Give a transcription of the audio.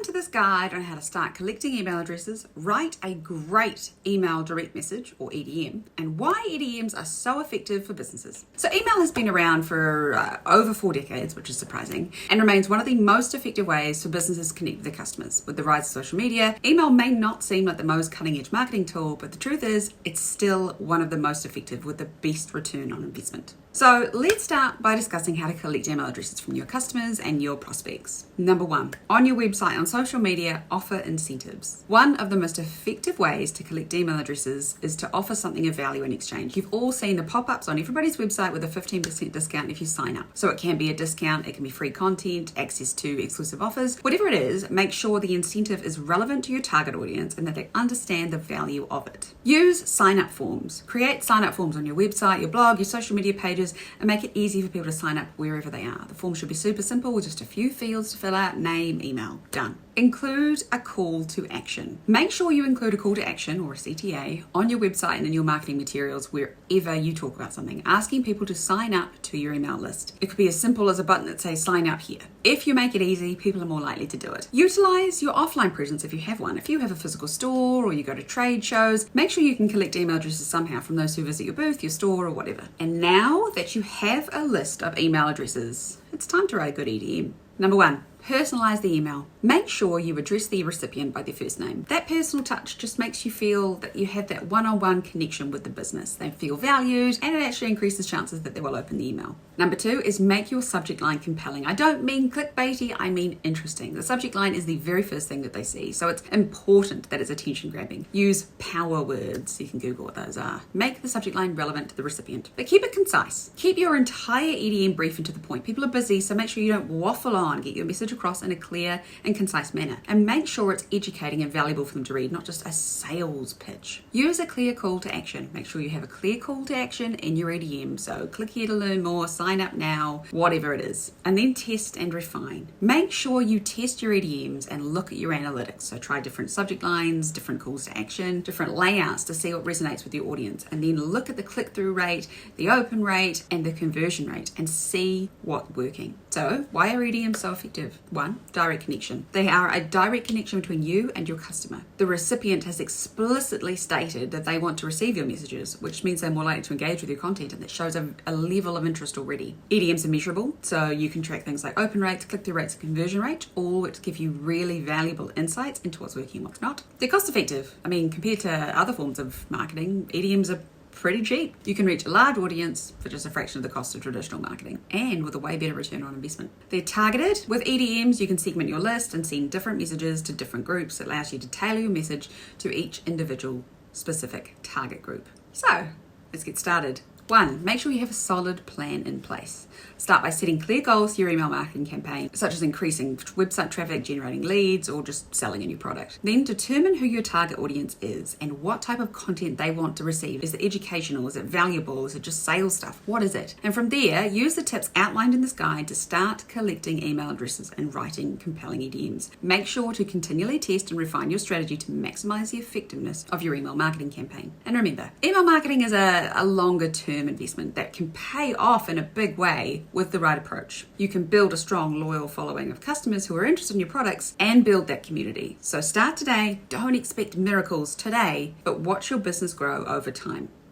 Welcome to this guide on how to start collecting email addresses, write a great email direct message or EDM, and why EDMs are so effective for businesses. So email has been around for over 4 decades, which is surprising, and remains one of the most effective ways for businesses to connect with their customers. With the rise of social media, email may not seem like the most cutting edge marketing tool, but the truth is it's still one of the most effective with the best return on investment. So let's start by discussing how to collect email addresses from your customers and your prospects. Number 1, on your website, on social media, offer incentives. One of the most effective ways to collect email addresses is to offer something of value in exchange. You've all seen the pop-ups on everybody's website with a 15% discount if you sign up. So it can be a discount, it can be free content, access to exclusive offers. Whatever it is, make sure the incentive is relevant to your target audience and that they understand the value of it. Use sign-up forms. Create sign-up forms on your website, your blog, your social media pages, and make it easy for people to sign up wherever they are. The form should be super simple with just a few fields to fill out, name, email, done. Include a call to action. Make sure you include a call to action or a CTA on your website and in your marketing materials wherever you talk about something, asking people to sign up to your email list. It could be as simple as a button that says sign up here. If you make it easy, people are more likely to do it. Utilize your offline presence if you have one. If you have a physical store or you go to trade shows, make sure you can collect email addresses somehow from those who visit your booth, your store, or whatever. And now that you have a list of email addresses, it's time to write a good EDM. Number 1, personalize the email. Make sure you address the recipient by their first name. That personal touch just makes you feel that you have that one-on-one connection with the business. They feel valued, and it actually increases chances that they will open the email. Number 2 is make your subject line compelling. I don't mean clickbaity, I mean interesting. The subject line is the very first thing that they see, so it's important that it's attention grabbing. Use power words. You can Google what those are. Make the subject line relevant to the recipient, but keep it concise. Keep your entire EDM brief and to the point. People are busy, so make sure you don't waffle on. Get your message across in a clear and concise manner, and make sure it's educating and valuable for them to read, not just a sales pitch. Use a clear call to action. Make sure you have a clear call to action in your EDM, so click here to learn more, sign up now, whatever it is. And then test and refine. Make sure you test your EDMs and look at your analytics. So try different subject lines, different calls to action, different layouts to see what resonates with your audience, and then look at the click-through rate, the open rate, and the conversion rate, and see what's working. So why are EDMs so effective? 1, direct connection. They are a direct connection between you and your customer. The recipient has explicitly stated that they want to receive your messages, which means they're more likely to engage with your content, and that shows a level of interest already. EDMs are measurable, so you can track things like open rates, click-through rates, and conversion rate, all which give you really valuable insights into what's working and what's not. They're cost effective. I mean, compared to other forms of marketing, EDMs are pretty cheap. You can reach a large audience for just a fraction of the cost of traditional marketing, and with a way better return on investment. They're targeted. With EDMs, you can segment your list and send different messages to different groups. It allows you to tailor your message to each individual specific target group. So let's get started. 1, make sure you have a solid plan in place. Start by setting clear goals for your email marketing campaign, such as increasing website traffic, generating leads, or just selling a new product. Then determine who your target audience is and what type of content they want to receive. Is it educational? Is it valuable? Is it just sales stuff? What is it? And from there, use the tips outlined in this guide to start collecting email addresses and writing compelling EDMs. Make sure to continually test and refine your strategy to maximize the effectiveness of your email marketing campaign. And remember, email marketing is a longer term investment that can pay off in a big way with the right approach. You can build a strong, loyal following of customers who are interested in your products and build that community. So start today. Don't expect miracles today, but watch your business grow over time.